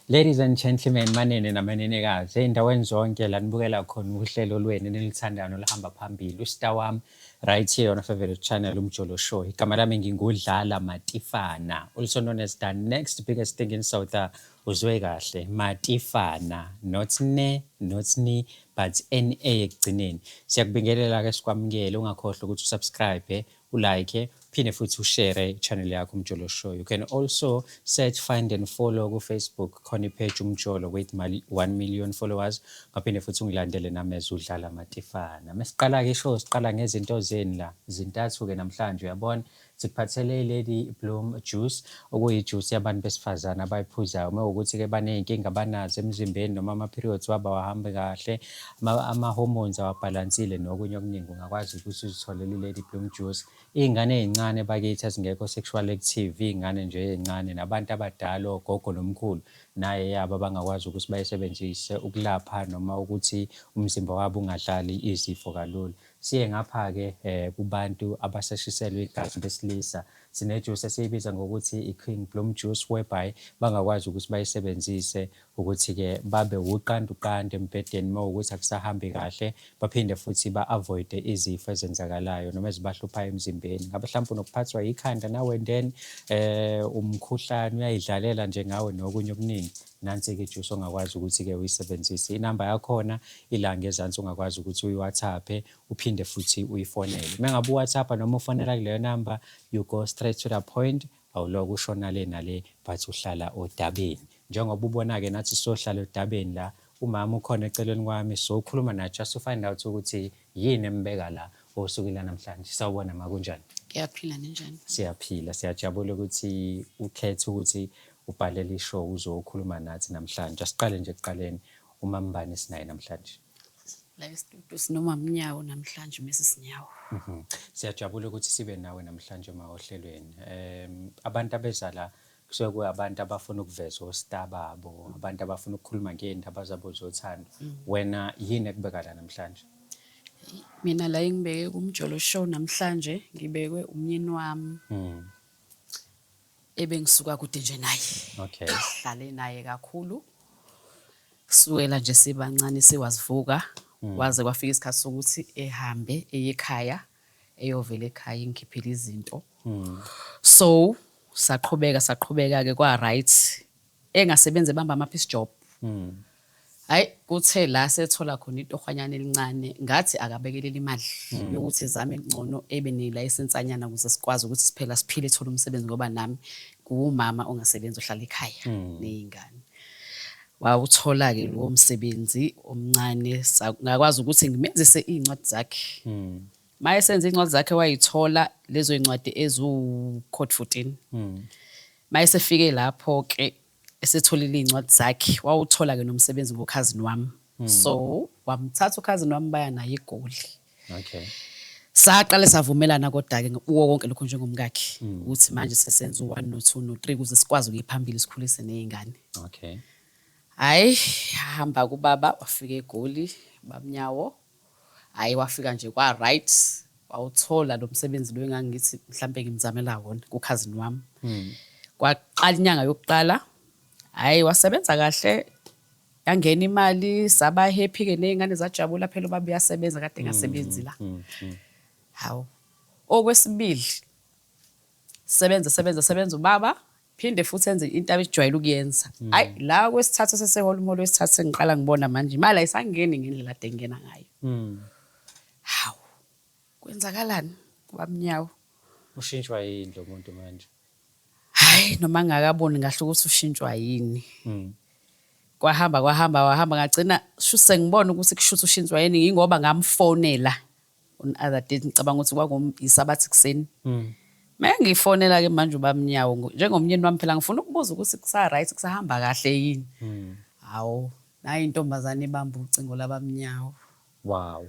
Ladies and gentlemen, manene namanenekazi, ey'ndaweni zonke la nibukela khona uhlelo lwenu enilithandayo noluhamba phambili. Ustar wami right here on a favorite channel, Umjolo Show. Igama lami nginguDlala Matifana, also known as the next biggest thing in South uzwe kahle, Matifana, not ne, not ni, but NA ekugcineni. Siyakubingelela-ke sikwamukele, ungakhohlwa ukuthi usubscribe, ulike, phinde futhi ushare channel yakho Umjolo Show. You can also search, find and follow ku Facebook khona ipage Umjolo with 1 million followers. Ngaphinde futhi ungilandele nami uDlala Matifana. Mesiqala ke show siqala ngezinto zeni la. Zintathu ke namhlanje uyabona sikuphathele Lady Bloom juice okuyijuice yabantu besifazana abayiphuzayo mawukuthi ke baneyinkinga abanazo emzimbeni noma ama periods wabo awahambe kahle ama hormones awabalansile nokunye okuningi ungakwazi ukuthi uzitholele Lady Bloom juice. Ingane ezincane bakithi ezingekho sexual active, ingane nje ezincane nabantu abadala ogogo nomkhulu naye yabo bangakwazi ukuthi bayisebenzise ukulapha noma ukuthi umzimba wabo ungadlali izifo kalula. Siye ngapha ke kubantu abasashiselwe igazi besilisa sinejuice esiyibiza ngokuthi i-King Bloom juice whereby bangakwazi ukuthi bayisebenzise ukuthi ke babe uqanda embedeni mawukuthi akusahambi kahle baphinde futhi ba-avoid izifo ezenzakalayo noma ezibahluphayo emzimbeni. Ngabe mhlawumbe unokuphathwa ikhanda nawe then umkhuhlane uyayidlalela nje ngawe nokunye okuningi, nansi ke juice ongakwazi ukuthi ke uyisebenzise. Inamba yakhona ila ngezansi ungakwazi ukuthi uyi-WhatsApp uphinde futhi uyifonele. Mengabe uWhatsApp noma ufonela kuleyo number you go straight to the point, awuloku ushona le nale but uhlala odabeni. Njengoba ubona ke nathi sohlala odabeni la, umama ukhona eceleni kwami so ukhuluma naye just to find out ukuthi yini embeka la osukela namhlanje. Sawubona makunjani? Ngiyaphila ninjani? Siyaphila, siyajabula ukuthi ukhethe ukuthi ubhalele ishow uzokhuluma nathi namhlanje. Asiqale nje ekuqaleni, umama bani sinaye namhlanje? La studio sinoma Mnyawo namhlanje Mrs Nyawo. Siyajabula ukuthi sibe nawe namhlanje ohlelweni. Abantu abeza la kusuke kuyabantu abafuna ukuveza ostar babo, abantu abafuna ukukhuluma ngeindaba zabo zothando. Wena yini ekubeka la namhlanje? Mina la engibeke kuMjolo Show namhlanje ngibekwe umnyeni wami. Ebengisuka kude nje naye. Okay. Hlale naye kakhulu. Kusukela nje sibancane siwazivuka waze kwafika isikhathi sokuthi ehambe eyekhaya eyovela ekhaya ingikhiphile izinto. So saqhubeka ke kwa right engasebenze bamba ama piece job. Hayi kuthe la sethola khona itohwanyana elincane ngathi akabekelela imali yokuthi izame ngcono ebe ne license anyana ukuze sikwazi ukuthi siphela siphile ethola umsebenzi ngoba nami kuwumama ongasebenzi ohlala ekhaya nezingane. Wawuthola ke lo msebenzi omncane ngakwazi ukuthi ngimenzise incwadi zakhe. Maye senze incwadi zakhe wayithola lezo incwadi ezu code 14. Maye sefike lapho ke esetholile incwadi zakhe wawuthola ke nomsebenzi ngokhazi wami. So wamthatha ukhazi wami baya naye eGoli. Okay. Saqale savumelana kodwa ke uwo konke lokho njengomkakhe ukuthi manje sesenza u1 no2 no3 ukuze sikwazi ukuyiphambili sikhulise nezingane. Okay. Hayi hamba kubaba wafika eGoli baMnyawo. Hayi wafika nje kwa right wawuthola lo msebenzi lo engangithi mhlambe ngimzamela wona kukhazi wami. Kwaqala inyanga yokuqala. Hayi wasebenza kahle yangena imali saba happy ke nezingane zajabula phela baba uyasebenza kade ngasebenzi la. Hawu okwesibili sebenza ubaba phinde futhi enze into abijwayele ukuyenza. Hayi la kwesithathu seseholo wesithathu sengiqala ngibona manje imali ayisangeni ngendlela ade ngena ngayo. Hawu kwenzakalani kwaMnyawo? Ushintshwa yini lo muntu manje? Hayi noma ngakaboni ngahle ukuthi ushintshwa yini. Wahamba ngagcina shuse ngibona ukuthi kushutha ushintshwa yini ngoba ngamfonela on other day ngicabanga ukuthi kwakuyisabathi kuseni. Mengifonela ke manje ubaMnyawo njengomnyeni wami phela ngifuna ukubuza ukuthi kusa right kusahamba kahle yini. Hawo nayi intombazane ibamba ucingo labaMnyawo. Wow.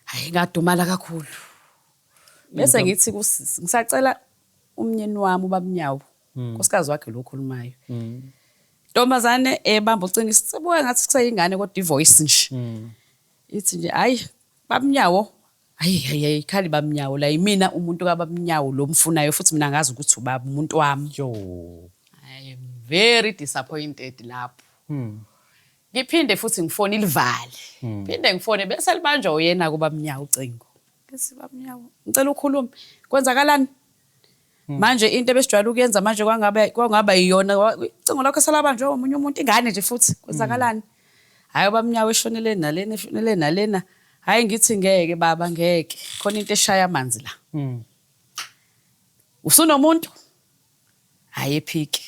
Hayi ngadumala kakhulu. Bese ngithi ngisacela umnyeni wami ubaMnyawo nkosikazi wakhe lo okhulumayo. Ntombazane ebamba ucingo isibuya ngathi kuseyingane kodwa ivoice nje. Ithi nje hayi baMnyawo hayi khali baMnyawo la yimina umuntu kabaMnyawo lo mfunayo futhi mina ngazi ukuthi ubaba umuntu wami. Yo. Hayi very disappointed lapho. Ngiphinde futhi ngifone ilivale. Phinde ngifone bese libanjwa uyena kuba Mnyawo ucingo. Ngithi ba Mnyawo, ngicela ukhulume. Kwenzakalani? Manje into ebesijwayele ukuyenza manje kwangaba iyona ucingo lakho selabanjwe omunye umuntu ingane nje futhi kwenzakalani? Hayi ba Mnyawo eshonele nalena. Hayi ngithi ngeke baba ngeke. Khona into eshaya amanzi la. Usunomuntu? Hayi ephiki.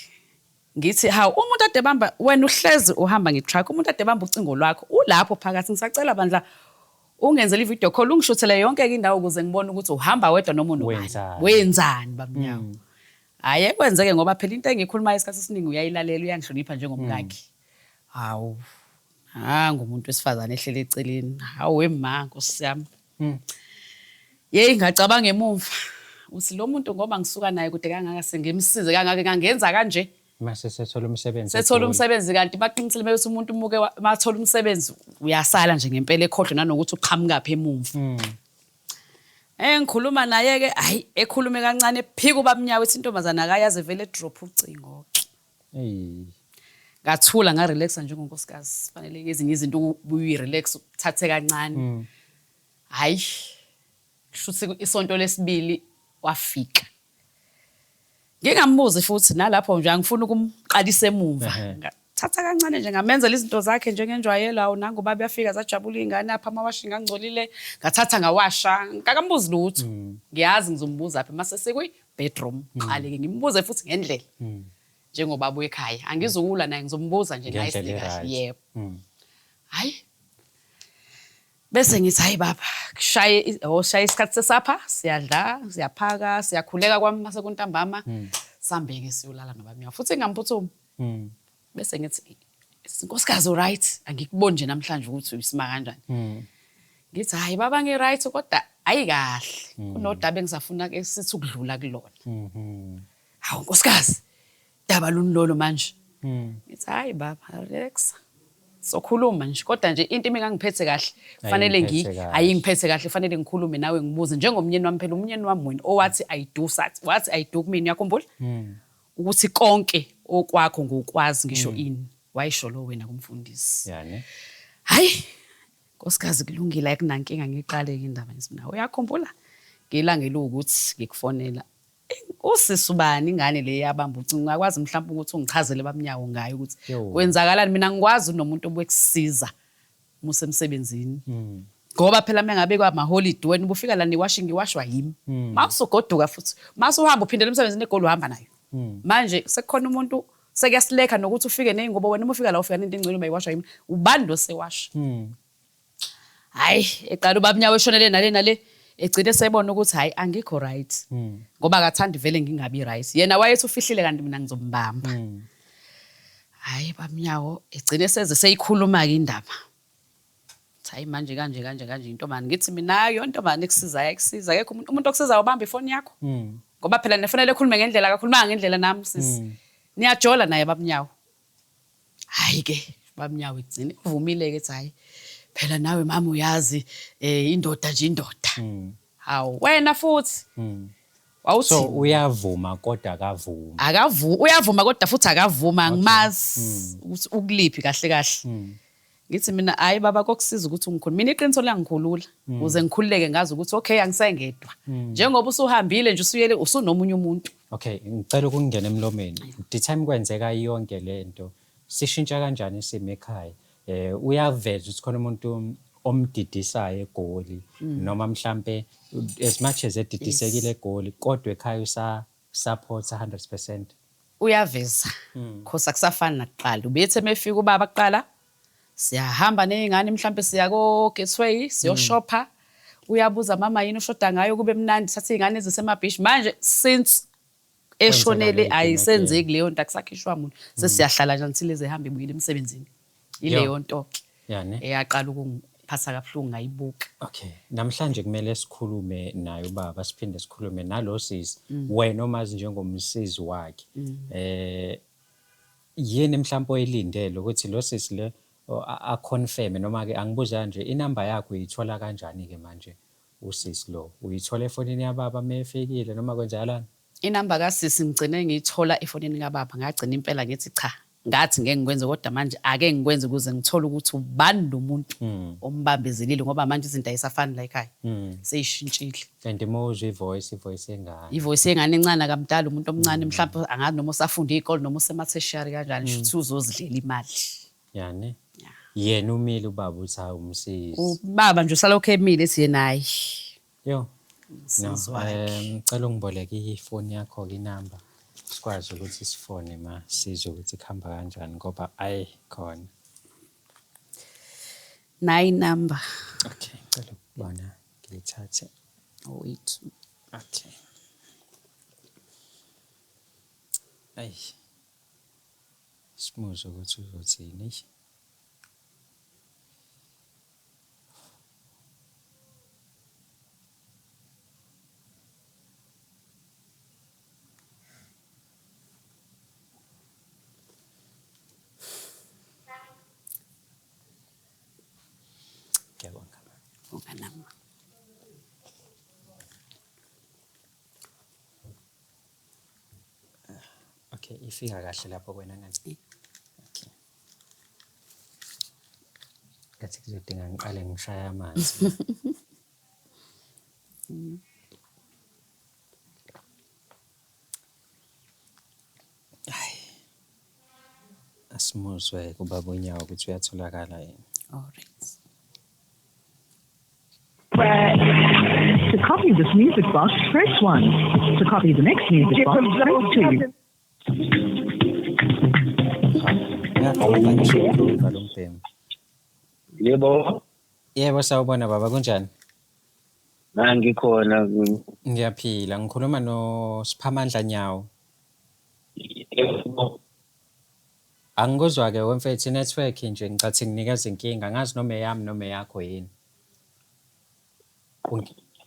Ngithi hawu umuntu ade bamba wena uhlezi uhamba ngetrack umuntu ade bamba ucingo lwakho ulapho phakathi ngisacela bandla ungenzele ivideo call ungishuthele yonke indawo ukuze ngibone ukuthi uhamba wedwa noma unobani wenzani baMnyawo. Hayi kwenzeke ngoba phela into engikhuluma isikhathi esiningi uyayilalela uyangihlonipha njengomkakhe. Hawu ngumuntu wesifazane ehlele eceleni hawu wema Nkosi yami. Yey ngacabanga emuva uthi lo muntu ngoba ngisuka naye kude kangaka sengimsize kangaka kangenza kanje. Mase sethola umsebenzi. Sethola umsebenzi kanti baqinisile bese umuntu umuke mathola umsebenzi uyasala nje ngempela ekhohlwe nanokuthi uqhamuka phe emuva. Ngikhuluma naye ke hayi ekhulume kancane ephika ubaMnyawo ethi intombazana akayazi vele drop ucingo. Ngathula nga relaxa njengonkosikazi fanele ezinye izinto uyi relax uthathe kancane. Hayi shuthi isonto lesibili wafika. Ngingambuzi futhi nalapho nje angifuni ukumqalisa emuva. Ngathatha kancane nje ngamenzela izinto zakhe njengenjwayelo nangu baba yafika zajabula ingane apha amawashi ngangcolile ngathatha ngawasha ngakambuzi lutho. Ngiyazi ngizombuza apha mase sekwi bedroom qale ke ngimbuze futhi ngendlela. Njengoba abuye ekhaya angizukula naye ngizombuza nje nice kahle yebo. Hayi bese ngithi hayi baba kushaye isikhathi sesapha siyadla siyaphaka siyakhuleka kwami mase kuntambama sambeke siyolala nobaMnyawo futhi ngamphuthume. Bese ngithi inkosikazi right angikuboni nje namhlanje ukuthi uyisima kanjani. Ngithi hayi baba ngi right kodwa ayi kahle kunodaba engisafuna ke sithi ukudlula kulona. Hawu nkosikazi daba lunilolo manje. Ngithi hayi baba relax sokhuluma nje kodwa nje into engangiphethe kahle fanele ayingiphethe kahle fanele ngikhulume nawe ngibuze njengomnyeni wami phela umnyeni wami wena owathi wathi I do kumina yakhumbula ukuthi konke okwakho ngokwazi ngisho ini wayisho lo wena kumfundisi yani hayi nkosikazi kulungile akunankinga ngiqale ke indaba ngisina uyakhumbula ngelangela ukuthi ngikufonela usisi ubani ingane le yabamba ucingo ungakwazi mhlawumbe ukuthi ungichazele baMnyawo ngayo ukuthi kwenzakalani mina ngikwazi nomuntu obekusiza musemsebenzini ngoba phela mengabe kwa holiday wena ubufika la niwashing iwashwa yimi mawusugoduka futhi masuhamba uphindele emsebenzini egoli uhamba nayo manje sekukhona umuntu sekuyasileka nokuthi ufike nezingubo wena uma ufika la ufika into engcwele mayiwashwa yimi ubani lo sewasha hayi eqala ubaMnyawo eshonele nale egcine sebona ukuthi hayi angikho right ngoba akathandi vele ngingabi right yena wayethi ufihlile kanti mina ngizombamba hayi baMnyawo egcine seze seyikhuluma ke indaba hayi manje kanje intombazane ngithi mina yo intombazane ekusiza akekho umuntu okusiza ubamba ifoni yakho ngoba phela nefanele ekhulume ngendlela akakhuluma ngendlela nami sisi niyajola naye baMnyawo hayi ke baMnyawo egcine uvumile ke hayi phela nawe mama uyazi indoda nje indoda hawu wena futhi wawuthi so uyavuma kodwa akavuma uyavuma kodwa futhi akavuma ngimazi ukuthi ukuliphi kahle ngithi mina hayi baba kokusiza ukuthi ungikhulule mina iqiniso langikhulula uze ngikhululeke ngazi ukuthi okay angisengedwa njengoba usuhambile nje usuyele usunomunye umuntu okay ngicela ukungena emlomeni the time kwenzeka yonke lento sishintsha kanjani isimo ekhaya uyaveza ukuthi khona umuntu omdidisayo egoli noma mhlambe as much as edidisekile egoli kodwa ekhaya usa support 100% uyaveza because akusafani nakuqala ubethe mefika ubaba kuqala siyahamba nezingane mhlambe siya ko Gateway siyoshopha uyabuza mama yini ushoda ngayo kube mnandi sathi izingane ezisemabhishi manje since eshonele ayisenzeki leyo nto akusakhishwa umuntu sesiyahlala nje until ezehamba ibuyile emsebenzini ileyo nto yani eyaqala ukungiphatha kabuhlungu ngayibuka okay namhlanje kumele sikhulume naye ubaba siphinde sikhulume nalo sisi wena omazi njengomsizi wakhe yini mhlawumbe oyilindele ukuthi lo sisi le a confirm noma ke angibuza nje inamba yakho uyithola kanjani ke manje usisi lo uyithola efonini yababa mefikile noma kwenzakalani Inamba kasisi ngigcine ngiyithola efonini kababa ngagcina impela ngithi cha ngathi ngeke ngikwenze kodwa manje ake ngikwenze ukuze ngithole ukuthi ubani lo muntu ombambezelile ngoba manje izinto ayisafani la ekhaya seyishintshile. And emoji ivoice engane. Ivoice yengane encane kamdala umuntu omncane mhlawumbe angazi noma usafunda ikole noma usematheshiyari kanjani shuthi uzozidlela imali. Yani. Yena umile ubaba uthi hayi umsizi. Ubaba nje usalokho emile ethi yena hayi. Yo. No, ngicela ungiboleke ifoni yakho ke inamba. Sikwazi ukuthi sifone ma sizwe ukuthi kuhamba kanjani ngoba ayi khona. Nayi number. Okay, ngicela ukubona ngiyithathe. Wait. Okay. Ayi. Simuzo ukuthi uzothini. Unganama. Okay, ifika kahle lapho kwena ngani. Okay. Kathi kuzodinga ngiqale ngishaya amanzi. Ay. Asimuzwe kubaba uNyawo ukuthi uyatholakala yini. All right. To copy this music box, press 1. To copy the next music box, press 2. Yebo. Yebo sawubona baba kunjani? Ngikhona. Ngiyaphila ngikhuluma no Siphamandla Nyawo. Yebo. Angikuzwa ke wemfethu network nje ngicathi nginikeza inkinga ngazi noma eyami noma yakho yini.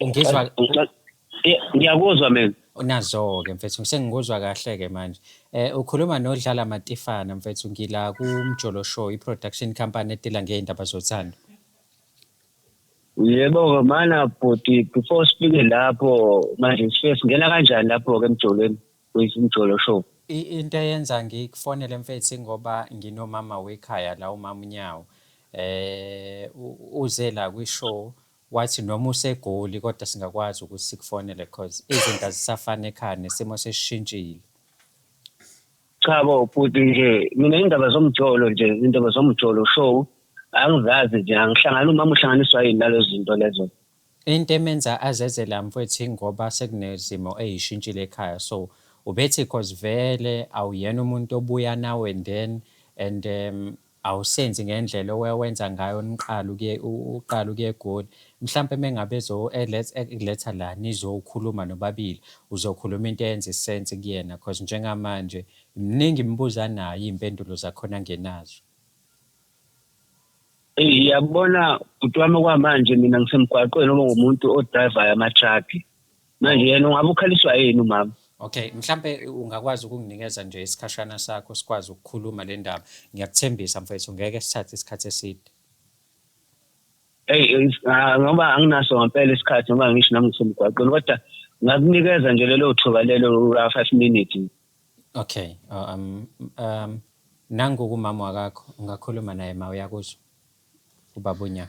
Ungizwa ngiyakuzwa mina. Unazo ke mfethu sengikuzwa kahle ke manje. Ukhuluma noDlala Matifana mfethu ngila kuMjolo Show iproduction company edila ngeindaba zothando. Yebo mana bhuti before sifike lapho manje singena kanjani lapho ke emjolweni kuyimjolo show. Into eyenza ngikufonele mfethu ngoba nginomama wekhaya la umama uNyawo. Uze la kwishow wathi noma usegoli kodwa singakwazi ukuthi sikufonele because izinto azisafana ekhaya nesimo sesishintshile. Cha bo bhuti nje mina indaba zomjolo nje indaba zomjolo show angizazi nje angihlangana umama uhlanganiswa yini nalezo zinto lezo. Into emenza azezela mfethu ngoba sekunezimo ezishintshile ekhaya so ubethi because vele awuyena umuntu obuya nawe and awusenzi ngendlela owenza ngayo uqala ukuye egoli mhlambe mengabe letha la nizokhuluma nobabili uzokhuluma into eyenza isense kuyena because njengamanje iminingi imibuzo nayo impendulo zakhona ngenazo. Yabona umuntu wami kwamanje mina ngisemgwaqweni ngoba ngumuntu odriver ama-truck manje yena ungabe ukhaliswa yini umama. Okay, mhlambe ungakwazi ukunginikeza nje isikhashana sakho sikwazi ukukhuluma le ndaba. Ngiyakuthembisa mfethu ngeke sithathe isikhathi eside. Ngoba anginaso ngempela isikhathi ngoba ngisho nami ngisemgwaqweni kodwa ngakunikeza nje lelo thuba lelo 5 minutes. Okay, nangu kumama wakho ungakhuluma naye ma uyakuzwa. Ubaba uNyawo.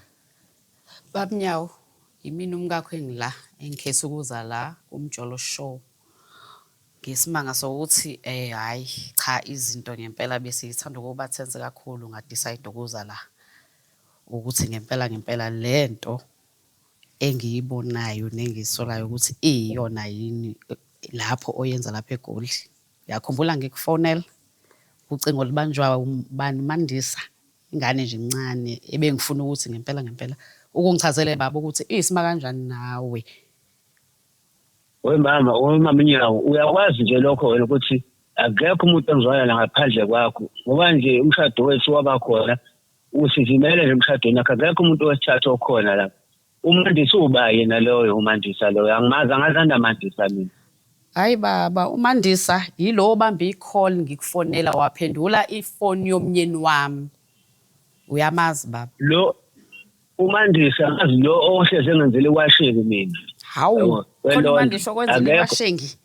Baba Nyawo, imina umkakho engila engikhetha ukuza la uMjolo Show. Ngisimanga sokuthi hayi cha izinto ngempela bese ngithanda ukuba thense kakhulu ngadecide ukuza la ukuthi ngempela lento engiyibonayo nengisolayo ukuthi iyona yini lapho oyenza lapha eGoli. Yakhumbula ngikufonela ucingo libanjwa ubani Mandisa ingane nje incane ebengifuna ukuthi ngempela ukungichazele baba ukuthi isima kanjani nawe. Mama uNyawo uyakwazi nje lokho wena ukuthi akekho umuntu ongizwana ngaphandle kwakho ngoba nje umshado wethu wabakhona usivimele nje umshadweni akekho umuntu wesithathu okhona la. uMandisa uba yena loyo uMandisa loyo angimazi angazanda Mandisa mina. Hayi baba uMandisa yilo obamba icall ngikufonela waphendula ifoni yomnyeni wami. Uyamazi baba. Lo uMandisa ngazi lo ohleze ngenzele washeke mina. Hawu khona uMandisa okwenzile washengi.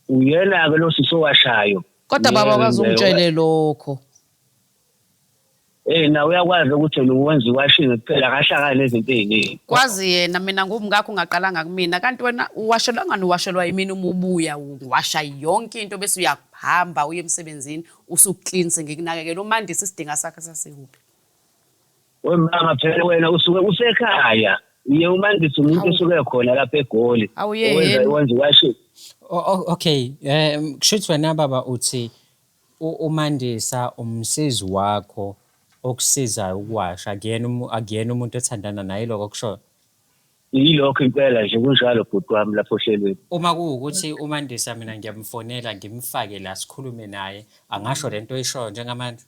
uyena-ke lo sisi owashayo. Kodwa baba kwazi ungitshele lokho. Na uyakwazi ukuthi uwenza iwashing kuphela akahlakani nezinto ey'ningi. Kwazi yena mina ngumngakho ungaqalanga kumina kanti wena uwashelwa ngani uwashelwa yimina uma ubuya uwasha yonke into bese uyahamba uye emsebenzini usukuklinse ngikunakekela uMandisa isidinga sakhe sasikuphi. Wemama phela wena usuke usekhaya. Uye uMandisa umuntu osuke khona lapha eGoli. Wenza iwashing. Okay, kushuthi wena baba uthi uMandisa umsizi wakho okusiza ukuwasha akuyena umuntu othandana naye lokho kusho. Yilokho impela nje kunjalo bhuti wami lapho ohlelweni. Uma kuwukuthi uMandisa mina ngiyamfonela ngimfake la sikhulume naye angasho lento oyishoyo njengamanje.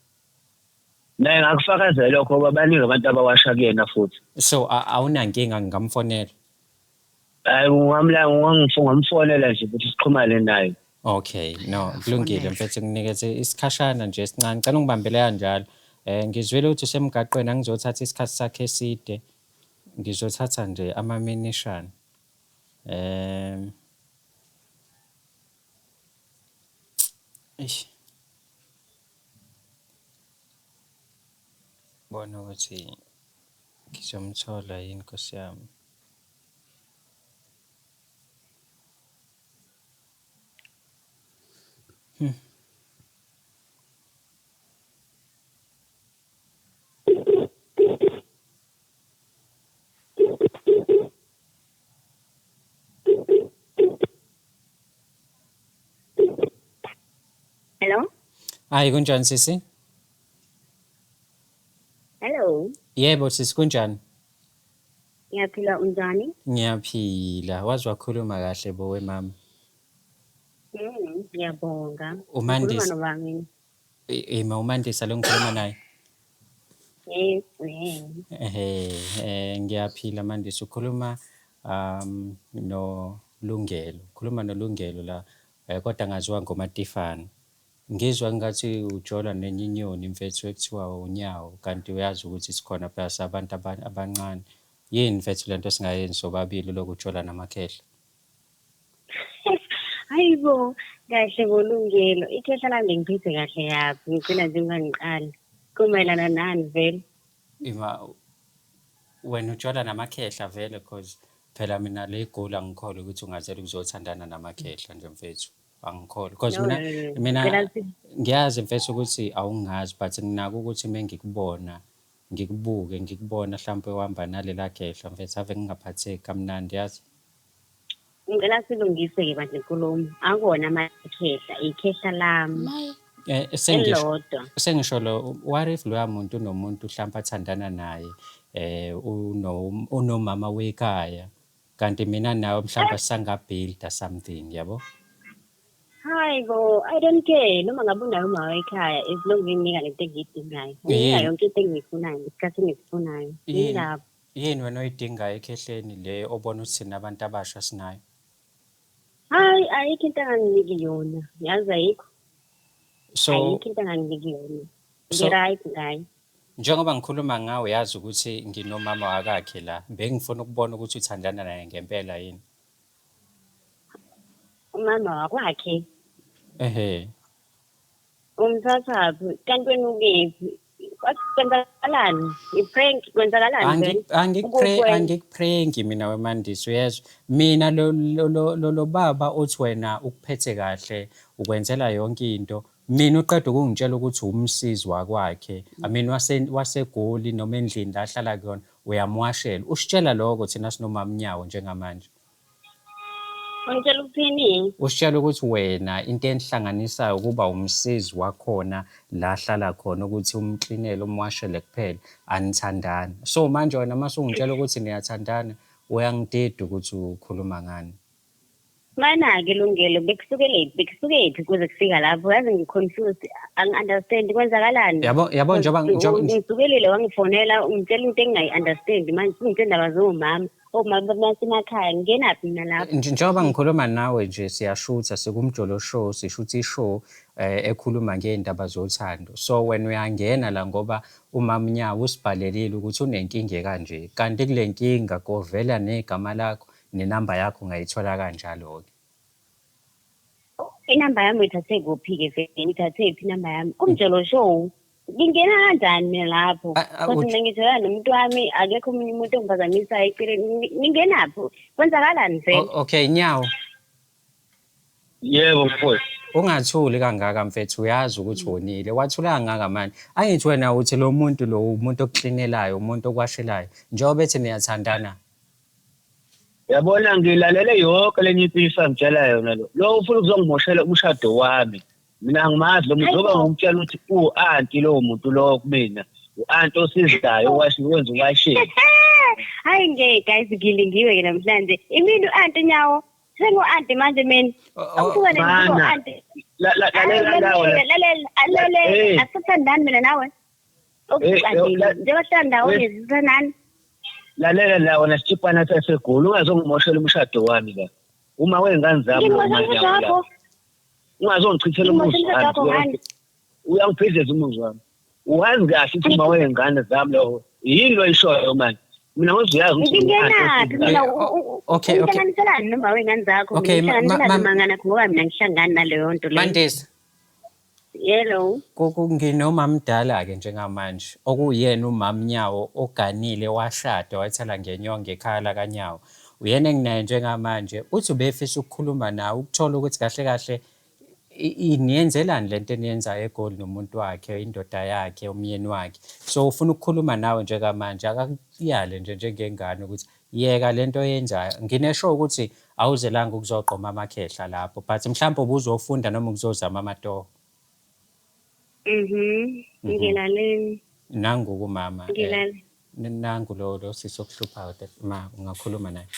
Naye ngakufakazela lokho ngoba baningi abantu abawasha kuyena futhi. So awunankinga ngingamfonela. Hayi ngamfonela nje ukuthi sixhumane naye. Okay, no, kulungile mfethu nginikeze isikhashana nje esincane. Ngicela ungibambele kanjalo. Ngizwele ukuthi usemgaqweni angizothatha isikhathi sakhe eside. Ngizothatha nje amaminishana. Bona ukuthi ngizomthola yini Nkosi yami. Hello? Hayi kunjani sisi? Hello? Yebo sisi kunjani? Ngiyaphila unjani? Ngiyaphila. Wazi wakhuluma kahle bowe mama. Ngiyabonga. uMandisa. Ukhuluma nobani? uMandisa lo ngikhuluma naye. Yes, Ngiyaphila Mandisa ukhuluma noLungelo. Ukhuluma noLungelo la kodwa ngaziwa ngoMatifane. Ngizwa ngathi ujola nenyinyoni mfethu ekuthiwa unyawo kanti uyazi ukuthi sikhona phela sabantu abancane. Yini mfethu lento singayenzi sobabili lokujola namakhehla? Hayibo, kahle boLungelo. Ikhehla lami ngiphethe kahle yaphi? Ngicela nje ungangiqali. Kumayelana nani vele? Wena ujola namakhehla vele because phela mina le goal angikholwa ukuthi ungazela ukuzothandana namakhehla nje mfethu. Angikholwa because mina ngiyazi mfethu ukuthi awungazi but nginako ukuthi mengikubona ngikubona mhlawumbe uhamba nalela khehla mfethu ave ngingaphatheki kamnandi yazi. Ngicela silungise-ke manje inkulumo. Akona amakhehla, ikhehla lami. Sengisho lo what if loya muntu unomuntu mhlawumbe athandana naye unomama wekhaya kanti mina nawe mhlawumbe sangabuilda something yabo. Hayibo, I don't care. Noma ngabe unayo uma wekhaya as long nginika lento engiyidingayo. Nginika yonke into engiyifunayo ngesikhathi engisifunayo. Yilapho. Yini wena oyidingayo ekhehleni le obona ukuthi nabantu abasha sinayo? Hayi, ayikho into enganginiki yona. Yazi ayikho. So ayikho into enganginiki yona. Ngi-right ngayo. Njengoba ngikhuluma ngawe yazi ukuthi nginomama wakakhe la bengifuna ukubona ukuthi uthandana naye ngempela yini. Umama wakwakhe. Umthathaphi kanti wena ukephi? Kwenzakalani? I-prank kwenzakalani? Angikupranki mina weMandisa uyezwa mina lo baba othi wena ukuphethe kahle ukwenzela yonke into mina uqeda ukungitshela ukuthi umsizi wakwakhe amini waseGoli noma endlini la ahlala kuyona uyamwashela usitshela lokho thina sinomama Nyawo njengamanje. Ngitshela ukuthini? Usitshela ukuthi wena into enihlanganisayo ukuba umsizi wakhona la ahlala khona ukuthi umklinele umwashele kuphela anithandana. So manje wena mase ungitshela ukuthi niyathandana uyangidida ukuthi ukhuluma ngani. Mana-ke Lungelo bekusukephi kuze kufika lapho yazi ngi-confused angi-understand kwenzakalani. Yabo njengoba ngisukelile wangifonela ungitshela into engingayi-understand manje singindaba zomama omama basemakhaya ngingenaphi mina lapho. Njengoba ngikhuluma nawe nje siyashutha sikumjolo show sishutha ishow ekhuluma ngeindaba zothando. So wena uyangena la ngoba umama Nyawo usibhalelile ukuthi unenkinga kanje kanti kule nkinga kovela negama lakho nenamba yakho ungayithola kanjalo ke. inamba yami uyithathe kuphi-ke vele ngithathe iphi inamba yami kumjolo show ngingena kanjani mina lapho kodwa mina ngithola nomuntu wami akekho omunye umuntu ongiphazamisayo eceleni ningenaphi kwenzakalani vele Okay Nyawo Yebo mfowethu. ungathuli kangaka mfethu uyazi ukuthi wonile wathula kangaka manje angithi wena uthi lo muntu lo umuntu okuklinelayo umuntu okwashelayo njengoba ethi niyathandana Yabona ngilalele yonke le nyipisa ngitshela yona lo ufuna ukuzongimoshela umshado wami mina angimazi lo muntu ngoba ngumtshela ukuthi u-anti lo muntu lo kumina u-anti osizayo wenza ukwashela hayi guys ngilingiwe-ke namhlanje imini u-anti Nyawo sengu-anti manje mina Mana. lalela asithandani mina nawe njengoba ndawonye sithandani Lalela la wena sitshipana sasegoli ungazongimoshela umshado wami la uma wengane zami ungazongichithela umuzi wami uyangiphizeza umuzi wami uwazi kahle ukuthi uma wengane zami lo yini lo ishoyo manje mina ngizoyazi ukuthi ngingenaphi mina Okay uhlanganiselani noma wengane zakho ngihlanganisela mangana ngoba mina ngihlangani naleyo nto leyo Mandisa yellow nginomama mdala-ke njengamanje okuyena umama Nyawo oganile washada wayithala ngenyongo ekhaya lakanyawo uyena enginaye njengamanje uthi ubefisa ukukhuluma nawe ukuthola ukuthi kahle kahle niyenzelani lento eniyenzayo eGoli nomuntu wakhe indoda yakhe umyeni wakhe so ufuna ukukhuluma nawe njengamanje akakuyale nje njengengane ukuthi yeka lento oyenzayo nginesho ukuthi awuzelanga ukuzoqoma amakhehla lapho but mhlawumbe ubuzofunda noma ukuzozama amatoho ngilaleni nangu mama ngilale nangu lo sisokuhlupha ma ungakhuluma naye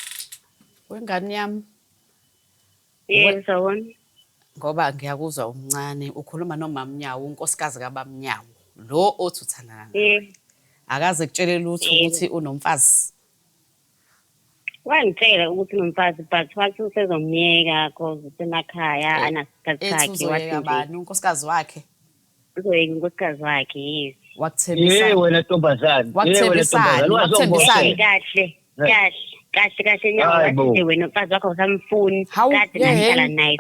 wengane yami yebo sawona ngoba ngiyakuzwa umncane ukhuluma nomama Nyawo unkosikazi kababa Nyawo lo othi uthandana naye akaze kutshelele lutho ukuthi unomfazi wangitshela ukuthi unomfazi but wathi usezomyeka cause usemakhaya anasikhathi sakhe wathi bani unkosikazi wakhe uzoyeka unkosikazi wakhe yes wakuthembisa wena ntombazane wakuthembisana kahle Nyawo wathi wena umfazi wakho usamfuni kade ngihlala naye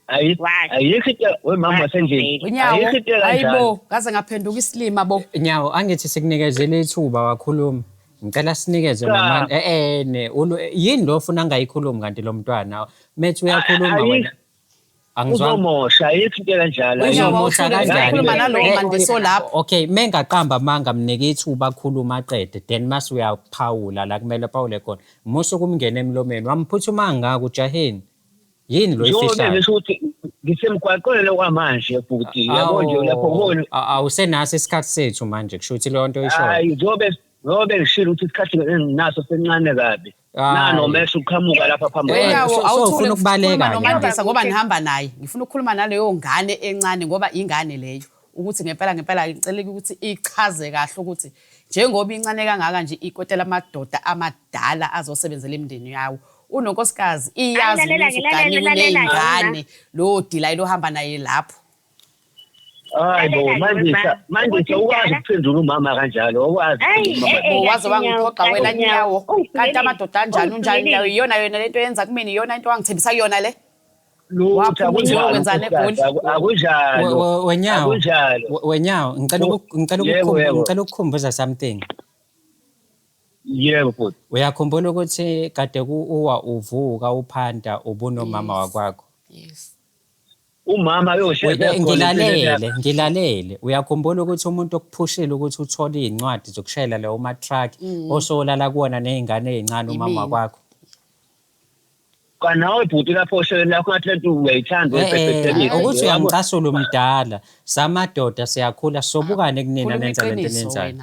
ayikho wemama senjeni hayibo kaze ngaphenduka isilima bo Nyawo angithi sikunikezele ithuba wakhuluma ngicela sinikeze mama yini lo ufuna angayikhulumi kanti lo mntwana methi uyakhuluma wena uzomosha ayikho into kanjalo uzomosha ukhuluma nalowo mandiso lapho okay mengaqamba manga mnike ithuba akhuluma aqede then mase uyaphawula la kumele phawule khona musu kumngena emlomeni wamphuthuma ngaka ujaheni yini lo ifihla ukuthi ngisemgwaqweni kwamanje futhi yabo nje lapho ubona awusenaso isikhathi sethu manje kusho ukuthi leyo nto isho hayi ngobe ngishilo ukuthi isikhathi enginaso sencane kabi nanomesha uqhamuka lapha phambili awuthule ukubaleka nomandisa ngoba nihamba naye ngifuna ukukhuluma naleyo ngane encane ngoba ingane leyo ukuthi ngempela ngicela ukuthi ichaze kahle ukuthi njengoba incane kangaka nje ikwetela amadoda amadala azosebenzela imindeni yawo unonkosikazi iyazi ukuthi kanye kuneyingane lo delay lo hamba naye lapho hayibo manje ukwazi ukuphendula umama kanjalo ukwazi waze wangiphoqa wena Nyawo kanti amadoda anjani unjani iyona lento yenza kumina iyona into wangithembisa kuyona le Wenyawo ngicela ukukhumbuza something yebo futhi uyakhumbula ukuthi kade uvuka uphanda ubunomama wakwakho yes umama ngilalele uyakhumbula ukuthi umuntu okuphushile ukuthi uthole izincwadi zokushayela lawo ma-truck osolala kuwona nezingane ezincane umama wakwakho kanawe bhuti lapho oshele lakho ngathi lento uyayithanda uyibhebhethelisa ukuthi uyamcasula umdala samadoda siyakhula sobukane kunina nenza lento enenzayo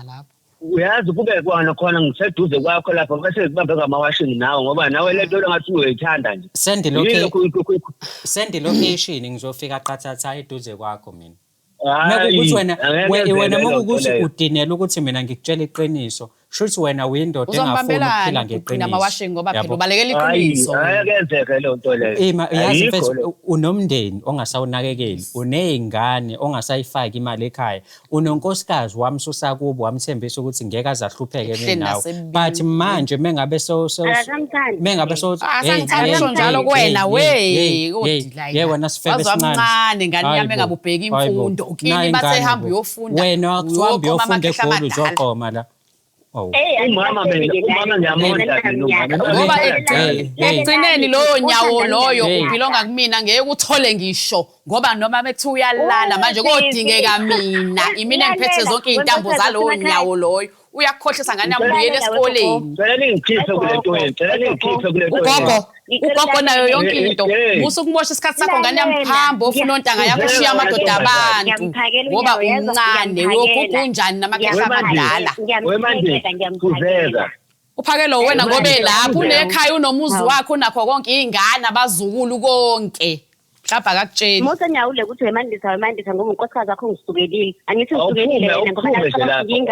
uyazi kube kwana khona ngiseduze kwakho lapha bese ngibambe ngamawashini nawe ngoba nawe lento ngathi uyayithanda nje send location ngizofika qathatha eduze kwakho mina ukuthi wena makukuthi udinela ukuthi mina ngikutshela iqiniso Shuthi wena uyindoda engafuni ukuphila ugcina amawashing ngoba phela Yabo. ubalekela iqiniso. Ayakenzeka leyo nto leyo. Yazi Ayikho mfethu leyo. unomndeni ongasawunakekeli, uney'ngane ongasayifaki imali ekhaya, unonkosikazi wamsusa kubo wamthembisa ukuthi ngeke azahlupheke Ehleli nawe. nasebeleni. But manje mengabe Akasamthandi. mengabe Asangithanda sho njalo kuwena we odila ye wena sifebe wazamncane ngani yami engabe ubheka imfundo ukini basehamba uyofunda wena kuhamba uyofunda eGoli amadala. uzogqoma la. Oh. Umama ngiyamonda mina. Ngoba Hey. ekugcineni loyo nyawo loyo Hey. ubhilonga kumina ngeke uthole ngisho ngoba noma bekuthiwa uyalala manje kodingeka mina imina engiphethe zonke izintambo zalowo nyawo loyo uyakukhohlisa ngani yambuyela esikoleni. Cela ningikhiphe kule nto yenu. Cela ningikhiphe kule nto yenu. ugogo nayo yonke into musu kumosha isikhathi sakho ngani yamphamba ofuna ontanga yakho ushiya amadoda abantu ngoba uncane uyokukunjani namakhehla amadala. Uphakelo wena ngobe lapho unekhaya unomuzi wakho nakho konke izingane abazukulu konke mhlawumbe akakutsheli. Musa nyawule ukuthi wemandisa ngoba unkosikazi wakho ngisukelile. Angithi ngisukelile wena ngoba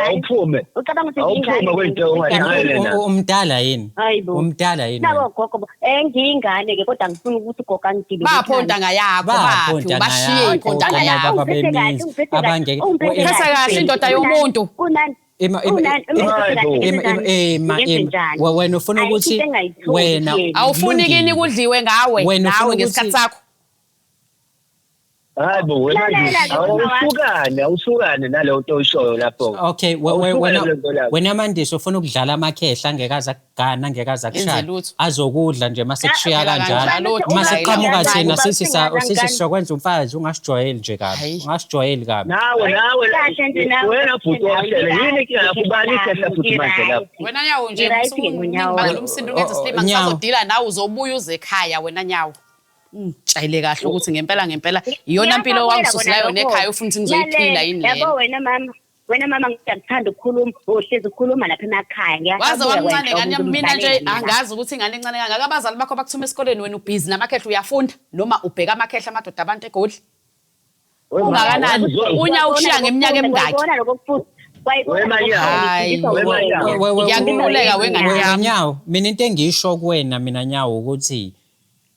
awuphume. ucabanga ukuthi Awuphume kwento ongayilena. Umdala yini? Hayibo. Umdala yini? Nabo gogo ngiyingane ke kodwa ngifuna ukuthi ugogo angidile. Baphonta yakho baphi bashiye iphonta yakho abangeke phesa kahle indoda yomuntu. Kunani? Wena ufuna ukuthi wena awufuni kini kudliwe ngawe nawe ngesikhathi sakho. Hayibo awusukane naleyo nto oyishoyo lapho. Okay wena Mandisa ufuna ukudlala amakhehla angekaza kugana angekaza kushaya azokudla nje mase kushiya kanjalo mase qhamuka thina sithi sokwenza umfazi ungasijwayeli nje kabi ungasijwayeli kabi nawe wena futhi wahlele yini ke yakubani ikhehla futhi manje lapho Wena nyawo nje ngibangela umsindo ngenza slima ngisazodila nawe uzobuya uze ekhaya wena nyawo. Tshayile kahle ukuthi ngempela iyona impilo wangisusela yona ekhaya ufuna ukuthi ngizoyiphila yini lena. Yabo wena mama ngiyakuthanda ukukhuluma uhlezi ukukhuluma lapha emakhaya waze wamncane ngani mina nje angazi ukuthi ingane encane kangaka abazali bakho bakuthuma esikoleni wena ubhizi namakhehla uyafunda noma ubheka amakhehla amadoda abantu eGoli. Ungakanani unya ushiya ngeminyaka emingaki. Ngiyangibuleka wengane yami. Nyawo mina into engisho kuwena mina Nyawo ukuthi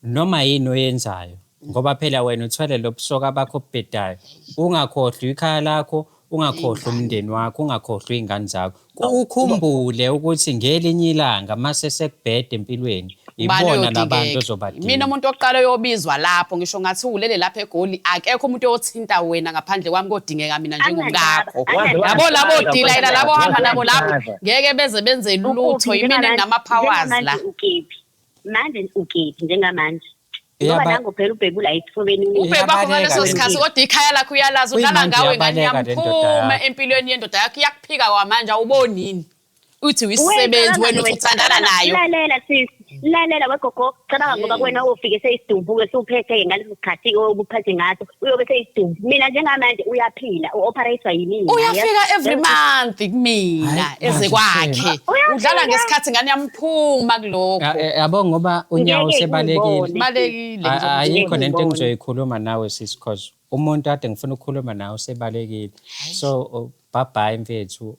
noma yini oyenzayo ngoba phela wena uthwele lobusoka bakho obhedayo ungakhohlwa ikhaya lakho ungakhohlwa umndeni wakho ungakhohlwa izingane zakho ukhumbule ukuthi ngelinye ilanga mase sekubhede empilweni ibona labantu ozobadinga. Mina umuntu oqala uyobizwa lapho ngisho ngathi ulele lapha eGoli akekho umuntu oyothinta wena ngaphandle kwami kodingeka mina njengomkakho. Yabo labo dealer labo hamba nabo lapho ngeke beze benze lutho yimina enama powers la. Manje ukephi njengamanje ngoba nangu phela ubhekula ithobeni ubhekwa ngaleso sikhathi kodwa ikhaya lakho uyalazi udlala ngawe ngani yamphuma empilweni yendoda yakho iyakuphika kwamanje awubonini uthi uyisebenzi wena uthandana nayo. Lalela wegogo cabanga ngoba kuwena ufike seyisidumbuke suphethe ngaleso sikhathi obuphethe ngaso uyobe seyisidumbu mina njengamanje uyaphila uoperate yimini uyafika every month kumina eze kwakhe udlala ngesikhathi ngani yamphuma kuloko. Yabo ngoba unyawo sebalekile ayikho nento engizoyikhuluma nawe sis cause umuntu ade ngifuna ukukhuluma nawe sebalekile so bye bye mfethu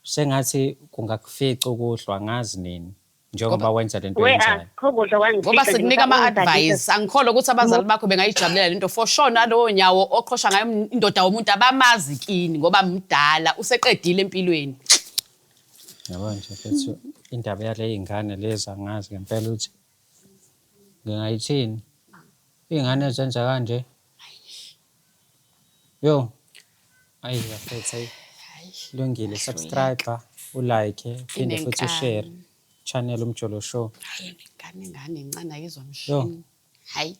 sengathi kungakufica ukuhlwa ngazi nini njengoba wenza lento yenzayo ngoba sikunika ama-advice angikholwa ukuthi abazali bakho bengayijabulela lento for sure nalowo nyawo oqhosha ngayo indoda womuntu abamazi kini ngoba mdala useqedile empilweni. Yabo nje mfethu indaba yale izingane lezi angazi ngempela ukuthi ngingayithini izingane ezenza kanje yo ayi mfethu lungile subscribe ulike phinde futhi ushare channel umjolo show. Hayi ngane incane ayizwa mshini. Hayi